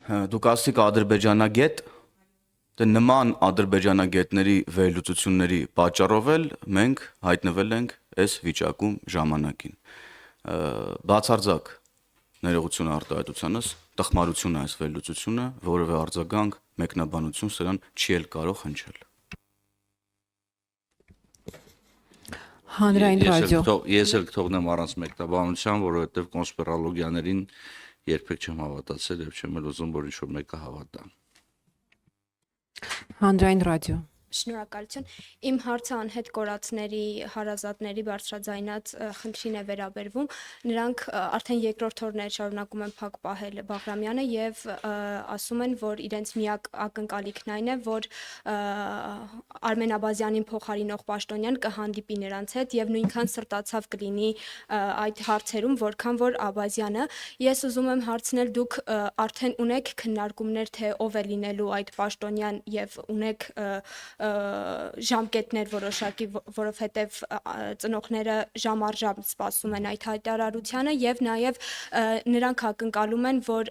Դուք ասիք ադրբեջանագետ, դե նման ադրբեջանագետների վերլուծությունների պատճառով էլ մենք հայտնվել ենք այս վիճակում ժամանակին։ Բացարձակ ներողություն արտահայտությանս, տխմարություն է այս վերլուծությունը, որևէ արձագանք, մեկնաբանություն սրան չի էլ կարող հնչել։ Հանրային ռադիո։ Ես էլ կթողնեմ առանց մեկնաբանության, որովհետև կոնսպիրոլոգիաներին երբեք չեմ հավատացել եւ չեմ էլ ուզում, որ ինչ-որ մեկը հավատա։ Հանրային ռադիո։ Շնորհակալություն։ Իմ հարցը անհետ կորածների հարազատների բարձրաձայնած խնդրին է վերաբերվում։ Նրանք արդեն երկրորդ օրն է շարունակում են փակ պահել Բաղրամյանը եւ ասում են, որ իրենց միակ ակնկալիքն այն է, որ Արմեն Աբազյանին փոխարինող Պաշտոնյան կհանդիպի նրանց հետ եւ նույնքան սրտացավ կլինի այդ հարցերում, որքան որ Աբազյանը։ Ես ուզում եմ հարցնել, դուք արդեն ունեք քննարկումներ, թե ով է լինելու այդ Պաշտոնյան եւ ունեք ժամկետներ որոշակի, որովհետև ծնողները ժամ առ ժամ սպասում են այդ հայտարարությանը եւ նաեւ նրանք ակնկալում են, որ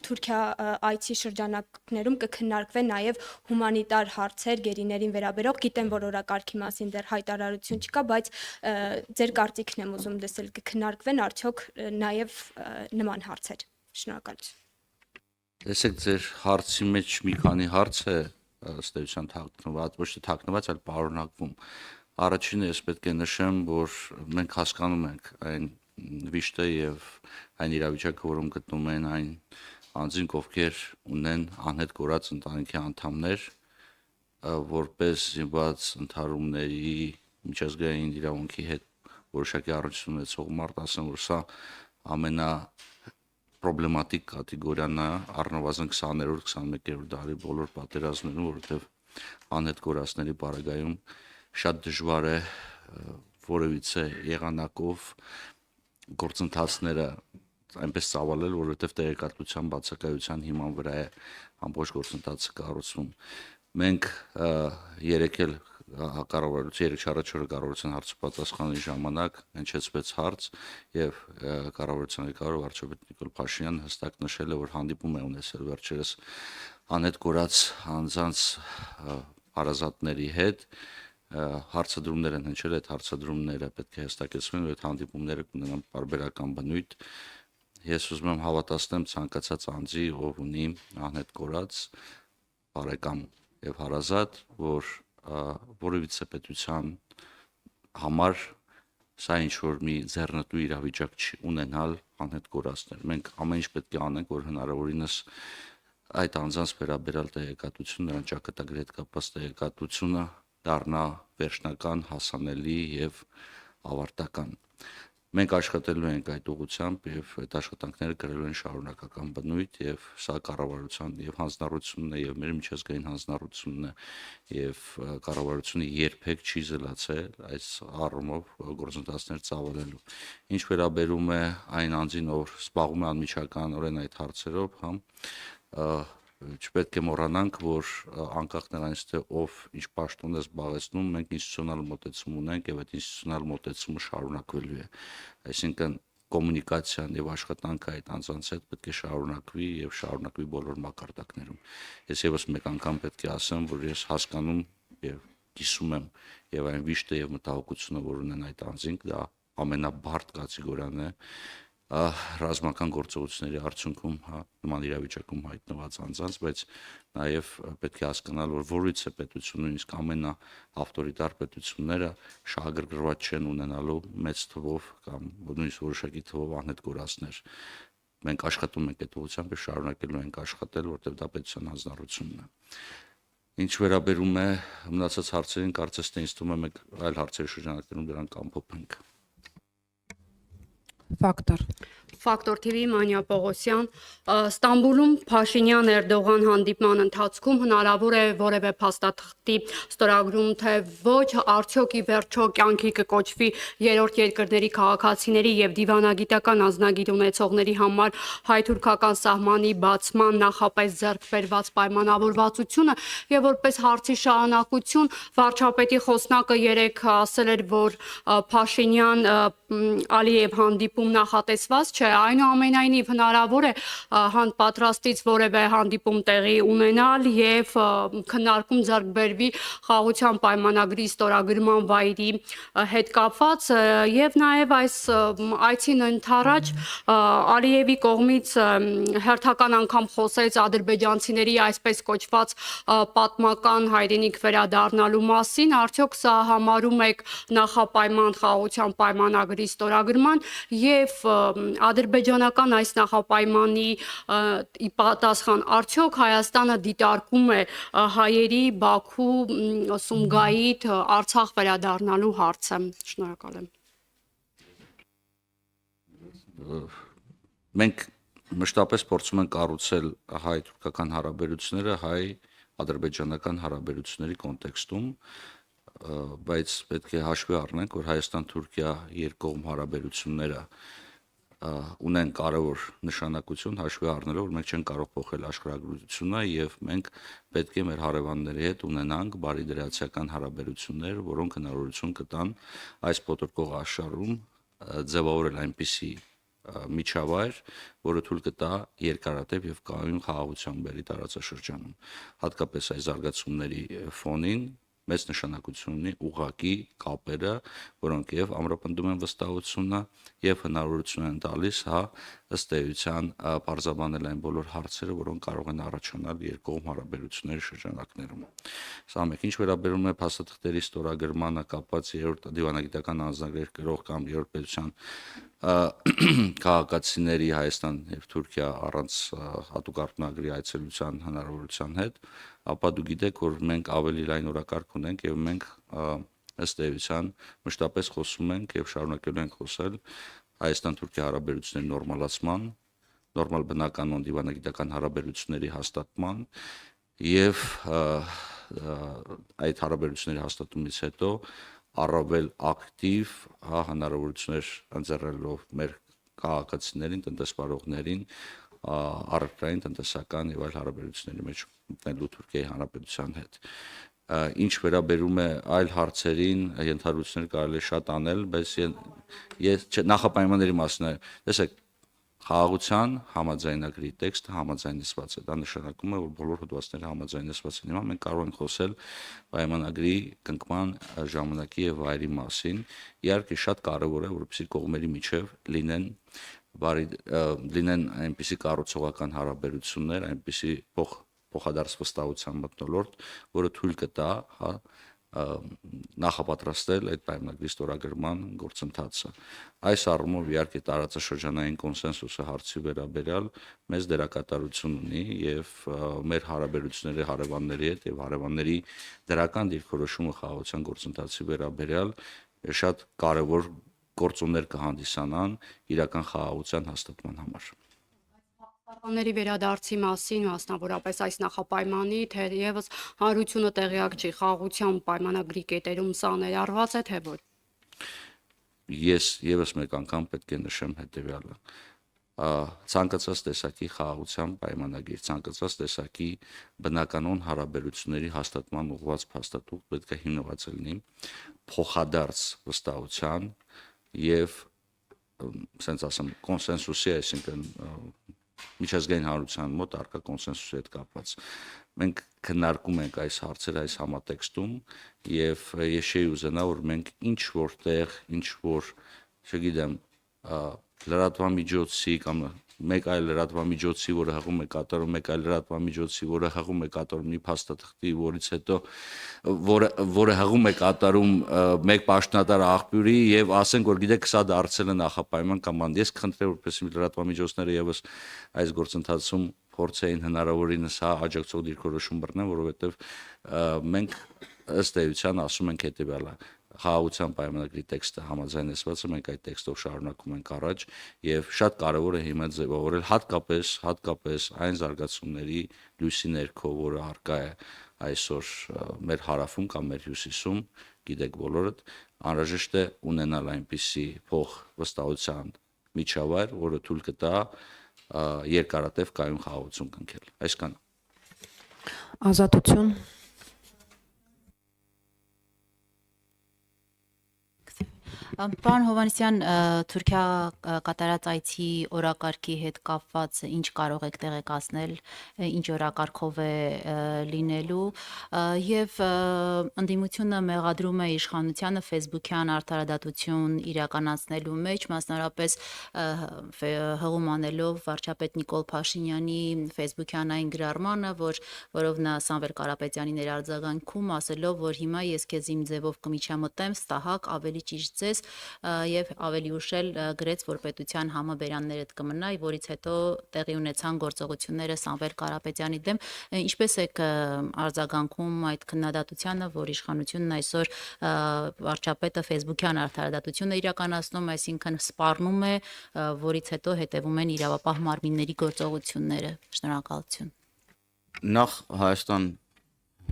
Թուրքիա այցի շրջանակներում կքննարկվեն նաեւ հումանիտար հարցեր գերիներին վերաբերող։ Գիտեմ, որ օրակարգի մասին դեռ հայտարարություն չկա, բայց ձեր կարծիքն եմ ուզում լսել, կքննարկվեն արդյոք նաեւ նման հարցեր։ Շնորհակալություն։ Տեսեք, ձեր հարցի մեջ մի քանի հարց է ըստ էության թաքնված, ոչ թե թաքնված, այլ պարունակվում։ Առաջինը ես պետք է նշեմ, որ մենք հասկանում ենք այն վիշտը եւ այն իրավիճակը, որում գտնվում են այն անձինք, ովքեր ունեն անհետ կորած ընտանիքի անդամներ, որպես զինված ընդհարումների միջազգային իրավունքի հետ որոշակի առնչություն ունեցող մարդ, ասեմ, որ սա ամենա պրոբլեմատիկ կատեգորիան է առնվազն 20-րդ, 21-րդ դարի բոլոր պատերազմներում, որովհետև անհետ կորածների պարագայում շատ դժվար է որևիցե եղանակով գործընթացները այնպես ծավալել, որովհետև տեղեկատվության բացակայության հիման վրա է ամբողջ գործընթացը կառուցվում։ Մենք երեք էլ կառավարության 3-4 օրը կառավարության հարցը պատասխանելու ժամանակ հնչեցվեց հարց եւ կառավարության ղեկավար վարչապետ Նիկոլ Փաշինյանը հստակ նշել է, որ հանդիպում է ունեցել վերջերս անհետ կորած անձանց հարազատների հետ, հարցադրումներ են հնչել, այդ հարցադրումները պետք է հստակեցվեն, որ այդ հանդիպումները կունենան պարբերական բնույթ։ Ես ուզում եմ հավատացնեմ ցանկացած անձի, ով ունի անհետ կորած բարեկամ եւ հարազատ, որ որևիցե պետության համար սա ինչ որ մի ձեռնտու իրավիճակ չի ունենալ անհետ կորածներ։ Մենք ամեն ինչ պետք է անենք, որ հնարավորինս այդ անձանց վերաբերյալ տեղեկատվությունը, նրանց ճակատագրի հետ կապված տեղեկատվությունը դառնա վերջնական, հասանելի եւ ավարտական։ Մենք աշխատելու ենք այդ ուղղությամբ եւ այդ աշխատանքները կրելու են շարունակական բնույթ եւ սա կառավարության եւ հանձնառությունն է եւ մեր միջազգային հանձնառությունն է եւ կառավարությունը երբեք չի զլացել այս առումով գործընթացներ ծավալելու։ Ինչ վերաբերում է այն անձին, ով զբաղվում է անմիջականորեն այդ հարցերով, չպետք է մոռանանք, որ անկախ նրանից թե ով ինչ պաշտոն է զբաղեցնում, մենք ինստիտուցիոնալ մոտեցում ունենք եւ այդ ինստիտուցիոնալ մոտեցումը շարունակվելու է։ Այսինքն կոմունիկացիան եւ աշխատանքը այդ անձանց հետ պետք է շարունակվի եւ շարունակվի բոլոր մակարդակներում։ Ես եւս մեկ անգամ պետք է ասեմ, որ ես հասկանում եւ կիսում եմ եւ այն վիշտը եւ մտահոգությունը, որ ունեն այդ անձինք, դա ամենաբարդ կատեգորիան է ռազմական գործողությունների արդյունքում նման իրավիճակում հայտնված անձանց, բայց նաև պետք է հասկանալ, որ որևիցե պետություն, նույնիսկ ամենաավտորիտար պետությունները շահագրգռված չեն ունենալու մեծ թվով կամ նույնիսկ որոշակի թվով անհետ կորածներ։ Մենք աշխատում ենք այդ ուղղությամբ եւ շարունակելու ենք աշխատել, որտեղ դա պետության հանձնառությունն է։ Ինչ վերաբերում է մնացած հարցերին, կարծես թե ինձ թվում է մենք այլ հարցերի շրջանակներում դրանք կամփոփենք։ Ֆակտոր TV Մանյա Պողոսյան, Ստամբուլում Փաշինյան-Էրդողան հանդիպման ընթացքում հնարավոր է որևէ փաստաթղթի ստորագրում, թե ոչ, արդյոք ի վերջո կյանքի կկոչվի երրորդ երկրների քաղաքացիների եւ դիվանագիտական անձնագիր ունեցողների համար հայ-թուրքական սահմանի բացման նախապես ձեռք բերված պայմանավորվածությունը եւ որպես հարցի շարունակություն վարչապետի խոսնակը երեկ ասել էր, որ Փաշինյան Ալիև հանդիպում նախատեսված չէ, այնուամենայնիվ հնարավոր է պատրաստից որևէ հանդիպում տեղի ունենալ եւ քննարկում ձեռք բերվի խաղաղության պայմանագրի ստորագրման վայրի հետ կապված եւ նաեւ այս այցին ընդառաջ Ալիևի կողմից հերթական անգամ խոսեց ադրբեջանցիների այսպես կոչված պատմական հայրենիք վերադառնալու մասին, արդյոք սա համարում եք նախապայման խաղաղության պայմանագրի ստորագրման եւ ադրբեջանական այս նախապայմանի ի պատասխան արդյոք Հայաստանը դիտարկում է հայերի Բաքու, Սումգայիթ, Արցախ վերադառնալու հարցը։ Շնորհակալ եմ։ Մենք մշտապես փորձում ենք կառուցել հայ-թուրքական հարաբերությունները հայ-ադրբեջանական հարաբերությունների կոնտեքստում, բայց պետք է հաշվի առնենք, որ Հայաստան-Թուրքիա երկկողմ հարաբերությունները ունեն կարևոր նշանակություն, հաշվի առնելով, որ մենք չենք կարող փոխել աշխարհագրությունը եւ մենք պետք է մեր հարևանների հետ ունենանք բարիդրացիական հարաբերություններ, որոնք հնարավորություն կտան այս փոթորկող աշխարհում ձևավորել այնպիսի միջավայր, որը թույլ կտա երկարատև եւ կայուն խաղաղության բերի տարածաշրջանում։ Հատկապես այս զարգացումների ֆոնին մեծ նշանակություն ունի ուղղակի կապերը, որոնք եւ ամրապնդում են վստահությունը եւ հնարավորություն են տալիս, ըստ էության բարձրաբանել այն բոլոր հարցերը, որոնք կարող են առաջանալ երկկողմ հարաբերությունների շրջանակներում։ Սա մեկ ինչ վերաբերում է փաստաթղթերի ստորագրմանը կապված երրորդ դիվանագիտական անձնագրեր կրող կամ երրորդ պետության քաղաքացիների Հայաստան եւ Թուրքիա առանց հատուկ արտոնագրի այցելության հնարավորության հետ, ապա դու գիտեք, որ մենք ավելի լայն օրակարգ ունենք եւ մենք ըստ էության մշտապես խոսում ենք եւ շարունակելու ենք խոսել Հայաստան-Թուրքիա հարաբերությունների նորմալացման, նորմալ բնականon դիվանագիտական հարաբերությունների հաստատման եւ այդ հարաբերությունների հաստատումից հետո առավել ակտիվ հնարավորություններ ընձեռելով մեր քաղաքացիներին, տնտեսվարողներին առևտրային, տնտեսական եւ այլ հարաբերությունների մեջ մտնելու Թուրքիայի Հանրապետության հետ։ Ինչ վերաբերում է այլ հարցերին, ենթադրություններ կարելի է շատ անել, բայց ես նախապայմանների մասին է, տեսեք, խաղաղության համաձայնագրի տեքստը համաձայնեցված է, դա նշանակում է, որ բոլոր հոդվածները համաձայնեցված են։ Հիմա մենք կարող ենք խոսել պայմանագրի կնքման ժամանակի եւ վայրի մասին։ Իհարկե շատ կարեւոր է, որպեսզի կողմերի միջև լինեն այնպիսի կառուցողական հարաբերություններ, այնպիսի փոխադարձ վստահության մթնոլորտ, որը թույլ կտա նախապատրաստել այդ պայմանագրի ստորագրման գործընթացը։ Այս առումով իհարկե տարածաշրջանային կոնսենսուսը հարցի վերաբերյալ մեծ դերակատարություն ունի եւ մեր հարաբերությունների հարևանների հետ եւ հարևանների դրական դիրքորոշումը խաղաղության գործընթացի վերաբերյալ շատ կարեւոր գործոններ կհանդիսանան իրական խաղաղության հաստատման համար։ Ների վերադարձի մասին, մասնավորապես այս նախապայմանի, թերևս հանրությունը տեղյակ չի խաղաղության պայմանագրի կետերում սա ներառված է, թե ոչ։ Ես եւս մեկ անգամ պետք է նշեմ հետեւյալը։ Ցանկացած տեսակի խաղաղության պայմանագիր, ցանկացած տեսակի բնականon հարաբերությունների հաստատման ուղղված փաստաթուղթ պետք է հիմնված լինի փոխադարձ վստահության եւ ասենց ասեմ կոնսենսուսի, այսինքն միջազգային հանրության մոտ առկա կոնսենսուսի հետ կապված։ Մենք քննարկում ենք այս հարցերը այս համատեքստում եւ ես չէի ուզենա, որ մենք ինչ որտեղ, ինչ որ, չգիտեմ, լրատվամիջոցի կամ մեկ այլ լրատվամիջոցի, որը հղում է կատարում, մեկ այլ լրատվամիջոցի, որը հղում է կատարում մի փաստաթղթի, որից հետո որը հղում է կատարում մեկ պաշտոնատար աղբյուրի եւ ասենք, որ գիտեք, սա դարձել է նախապայման կամ բան։ Ես կխնդրեմ, որպեսզի լրատվամիջոցները եւս այս գործընթացում փորձեին հնարավորինս աջակցող դիրքորոշում բռնեն, որովհետեւ մենք ըստ էության ասում ենք հետեւյալը. խաղաղության պայմանագրի տեքստը համաձայնեցված է, մենք այդ տեքստով շարունակում ենք առաջ եւ շատ կարեւոր է հիմա ձևավորել հատկապես այն զարգացումների լույսի ներքո, որը առկա է այսօր մեր հարավում կամ մեր հյուսիսում, գիտեք բոլորդ, անհրաժեշտ է ունենալ այնպիսի փոխվստահության միջավայր, որը թույլ կտա երկարատև կայուն խաղաղություն կնքել։ Այսքան։ Ազատություն։ Պարոն Հովհաննիսյան, Թուրքիա կատարած այցի օրակարգի հետ կապված ինչ կարող եք տեղեկացնել, ինչ օրակարգով է լինելու եւ ընդդիմությունը մեղադրում է իշխանությանը Facebook-յան արդարադատություն իրականացնելու մեջ, մասնարարպես հղում անելով վարչապետ Նիկոլ Փաշինյանի Facebook-յան այն գրառմանը, որով նա Սամվել Կարապետյանի ներարձագանքում ասելով, որ հիմա ես քեզ իմ ձևով կմիջամտեմ, ստահակ, ավելի ճիշտ ձեզ եւ ավելի ուշ էլ գրեց, որ պետության համաբերաններդ կմնա, որից հետո տեղի ունեցան գործողությունները Սամվել Կարապետյանի դեմ, ինչպես եք արձագանքում այդ քննադատությանը, որ իշխանությունն այսօր վարչապետը Facebook-յան արդարադատություն է իրականացնում, այսինքն սպառնում է, որից հետո հետևում են իրավապահ մարմինների գործողությունները։ Շնորհակալություն։ Նախ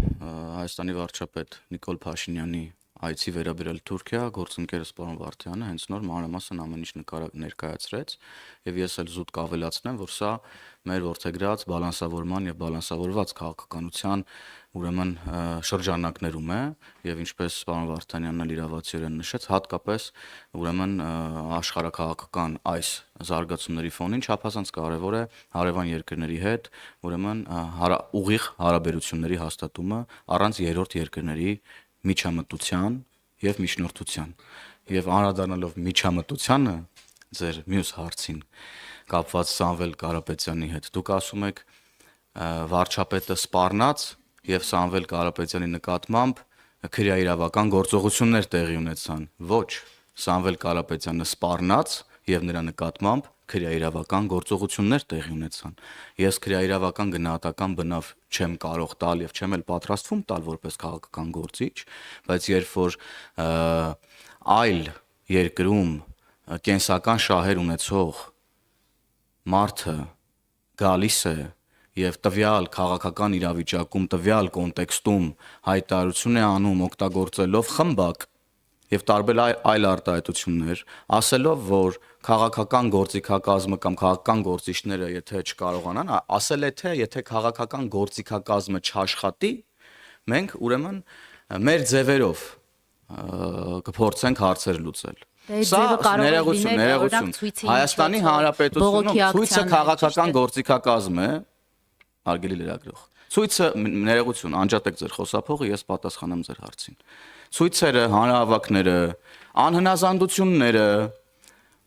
Հայաստանի վարչապետ Նիկոլ Փաշինյանի այցի վերաբերել Թուրքիա գործընկերս պարոն Վարդյանը հենց նոր մանրամասն ամեն ինչ ներկայացրեց եւ ես էլ զուտ կավելացնեմ, որ սա մեր ворթեգրած բալանսավորման եւ բալանսավորված քաղաքականության ուրեմն շրջանակներում է եւ ինչպես պարոն Վարդանյանն էլ իրավացիորեն նշեց, հատկապես ուրեմն աշխարհակաղակական այս զարգացումների ֆոնին չափազանց կարեւոր է հարևան երկրների հետ ուրեմն ուղիղ հարաբերությունների հաստատումը առանց երրորդ երկրների միջամտության եւ միջնորդության եւ անդրադառնալով միջամտությանը ձեր մյուս հարցին կապված Սամվել Կարապետյանի հետ դուք ասում եք վարչապետը սպառնաց եւ Սամվել Կարապետյանի նկատմամբ քրեաիրավական գործողություններ տեղի ունեցան ոչ Սամվել Կարապետյանը սպառնաց եւ նրա նկատմամբ քրեաիրավական գործողություններ տեղի ունեցան ես քրեաիրավական գնահատական բնավ չեմ կարող տալ եւ չեմ էլ պատրաստվում տալ որպես քաղաքական գործիչ բայց երբ որ այլ երկրում կենսական շահեր ունեցող մարդը գալիս է եւ տվյալ քաղաքական իրավիճակում տվյալ կոնտեքստում հայտարարություն է անում օգտագործելով խմբակ եւ տարբեր այլ արտահայտություններ ասելով որ քաղաքական գործիքակազմը կամ քաղաքական գործիչները եթե չկարողանան ասել է թե եթե քաղաքական գործիքակազմը չաշխատի մենք ուրեմն մեր ձևերով կփորձենք հարցեր լուծել Սա ներողություն Հայաստանի Հանրապետությունում ցույցը քաղաքական գործիքակազմ է արգելի լրագրող ցույցը ներողություն անջատեք ձեր խոսափողը ես պատասխանեմ ձեր հարցին ցույցերը հանրահավաքները անհնազանդությունները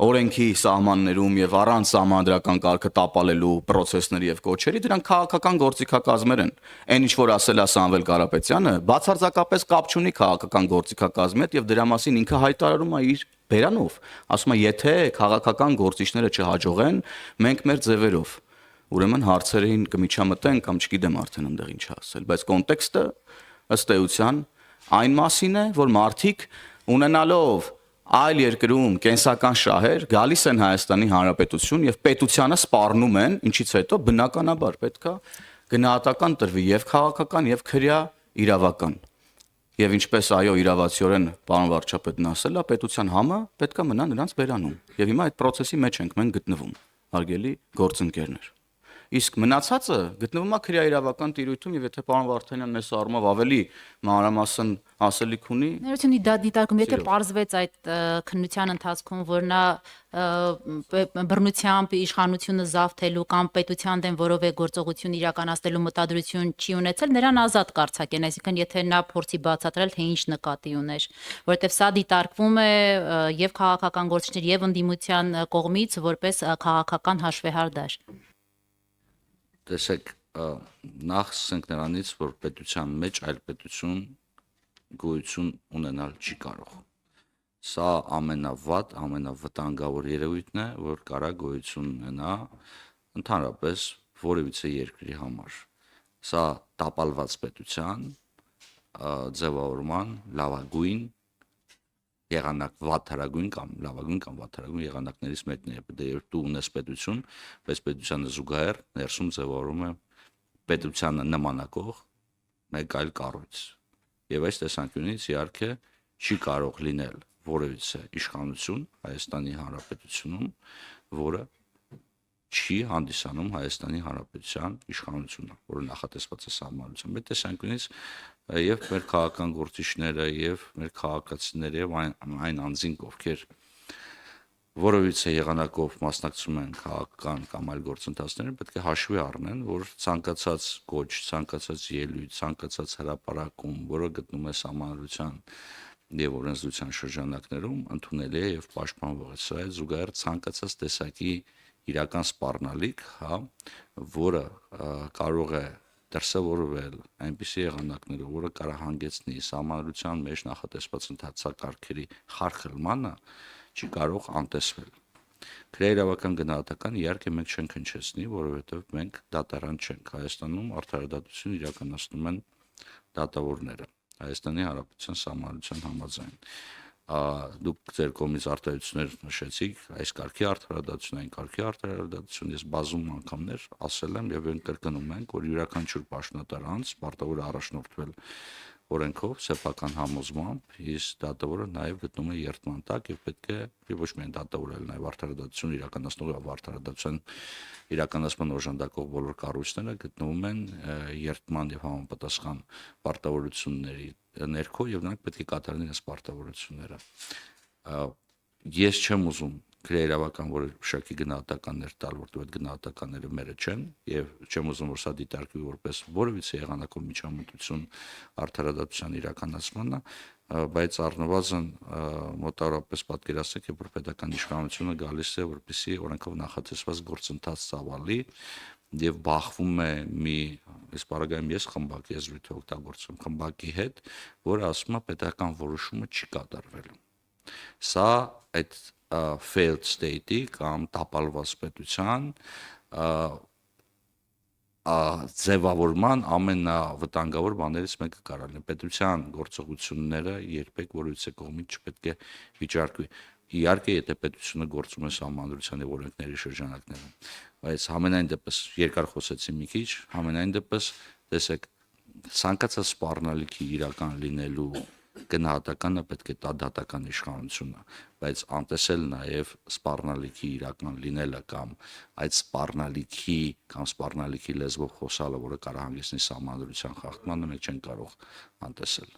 օրենքի սահմաններում եւ առանց սահմանադրական կարգը տապալելու process-ների եւ կոչերի դրանք քաղաքական գործիքակազմեր են այն ինչ որ ասել է Սամվել Կարապետյանը բացարձակապես կապ չունի քաղաքական գործիքակազմի հետ եւ դրա մասին ինքը հայտարարում է իր բերանով ասում է եթե քաղաքական գործիչները չհաջողեն մենք մեր ձևերով ուրեմն հարցերին կմիջամտենք կամ չգիտեմ արդեն այնտեղ ինչ ասել բայց կոնտեքստը ըստ էության այն մասին է որ մարդիկ ունենալով այլ երկրում կենսական շահեր գալիս են Հայաստանի Հանրապետություն եւ պետությանը սպառնում են ինչից հետո բնականաբար պետքա գնահատական տրվի եւ քաղաքական եւ քրեա իրավական եւ ինչպես այո իրավացիորեն պարոն վարչապետն ասել է պետության համը պետքա մնա նրանց բերանում եւ հիմա այդ process-ի մեջ ենք մենք գտնվում հարգելի գործընկերներ Իսկ մնացածը գտնվում է քրեաիրավական տիրույթում եւ եթե պարոն Վարդանյանն այս առումով ավելի մանրամասն ասելիք ունի Ներողություն դիտարկում եթե պարզվեց այդ քննության ընթացքում որ նա բռնությամբ իշխանությունը զավթելու կամ պետության դեմ որևէ գործողություն իրականացնելու մտադրություն չի ունեցել նրան ազատ կարձակեն այսինքն եթե նա փորձի բացատրել թե ինչ նկատի ուներ որովհետեւ սա դիտարկվում է եւ քաղաքական գործիչներ եւ ընդդիմության կողմից որպես քաղաքական հաշվեհարդար Տեսեք, նախ ասենք նրանից, որ պետության մեջ այլ պետություն գոյություն ունենալ չի կարող։ Սա ամենավատ, ամենավտանգավոր երևույթն է, որ կարա գոյություն ունենա ընդհանրապես որևիցե երկրի համար։ Սա տապալված պետության ձևավորման լավագույն եղանակ վատթարագույն կամ լավագույն կամ վատթարագույն եղանակներից մեկն է դե երբ դու ունես պետություն, բայց պետությանը զուգահեռ ներսում ձևավորում է պետությանը նմանակող մեկ այլ կառույց։ Եվ այս տեսանկյունից իհարկե չի կարող լինել որևիցե իշխանություն Հայաստանի Հանրապետությունում, որը չի հանդիսանում Հայաստանի Հանրապետության իշխանությունը, որը նախատեսված է սահմանությամբ։ Այդ տեսանկյունից եւ մեր քաղաքական գործիչները եւ մեր քաղաքացիները եւ այն անձինք, ովքեր որովհետեւ եղանակով մասնակցում են քաղաքական կամ այլ գործընթացներին, պետք է հաշվի առնեն, որ ցանկացած կոչ, ցանկացած ելույթ, ցանկացած հրապարակում, որը գտնում է համանրության եւ օրենսդրության շրջանակներում, ընդունելի է եւ պաշտպանվող է։ Սա է զուգահեռ ցանկացած տեսակի իրական սպառնալիք, հա, որը կարող է դրսևորվել այնպիսի եղանակներով, որը կարող հանգեցնի համանրության մեջ նախատեսված ընթացակարգերի խարխլմանը, չի կարող անտեսվել։ Քրեիրավական գնահատական իհարկե մենք չենք հնչեցնի, որովհետև մենք դատարան չենք։ Հայաստանում արդարադատություն իրականացնում են դատավորները Հայաստանի Հանրապետության Սահմանադրության համաձայն։ Դուք ձեր կողմից արտահայտություններ նշեցիք, այս կարգի արդարադատություն, այն կարգի արդարադատություն, ես բազում անգամներ ասել եմ եւ մենք կրկնում ենք, որ յուրաքանչյուր պաշտոնատար անձ պարտավոր է առաջնորդվել օրենքով, սեփական համոզմամբ, իսկ դատավորը նաև գտնում է երթման տակ եւ պետք է ոչ միայն դատավորը, այլ նաև արդարադատություն իրականացնող եւ արդարադատության իրականացման օժանդակող բոլոր կառույցները գտնվում են երթման եւ համապատասխան պարտավորությունների ներքո եւ նրանք պետք է կատարեն իրենց պարտավորությունները։ Ես չեմ ուզում քրեիրավական որոշակի գնահատականներ տալ, որտեղ այդ գնահատականները մերը չեն եւ չեմ ուզում որ սա դիտարկվի որպես որևիցե եղանակով միջամտություն արդարադատության իրականացմանը, բայց առնվազն մոտավորապես պատկերացրեք, որ պետական իշխանությունը գալիս է որպեսզի օրենքով նախատեսված գործընթաց ծավալի եւ բախվում է մի այս բaragայում ես խմբակ եզրույթ օգտագործում խմբակի հետ, որը ասում է պետական որոշումը չի կատարվելու։ Սա այդ failed state-ի կամ տապալված պետության ձևավորման ամենավտանգավոր բաներից մեկը կարող է պետության գործողությունները երբեք որևիցե կողմից չպետք է վիճարկվի։ Իհարկե, եթե պետությունը գործում է սահմանադրության եւ օրենքների շրջանակներում, բայց համենայն դեպս երկար խոսեցի մի քիչ, համենայն դեպս տեսեք, ցանկացած սպառնալիքի իրական լինելու գնահատականը պետք է տա դատական իշխանությունը, բայց անտեսել նաև սպառնալիքի իրական լինելը կամ այդ սպառնալիքի կամ սպառնալիքի լեզվով խոսալը, որը կարող հանգեցնի սահմանադրության խախտմանը, մենք չենք կարող անտեսել։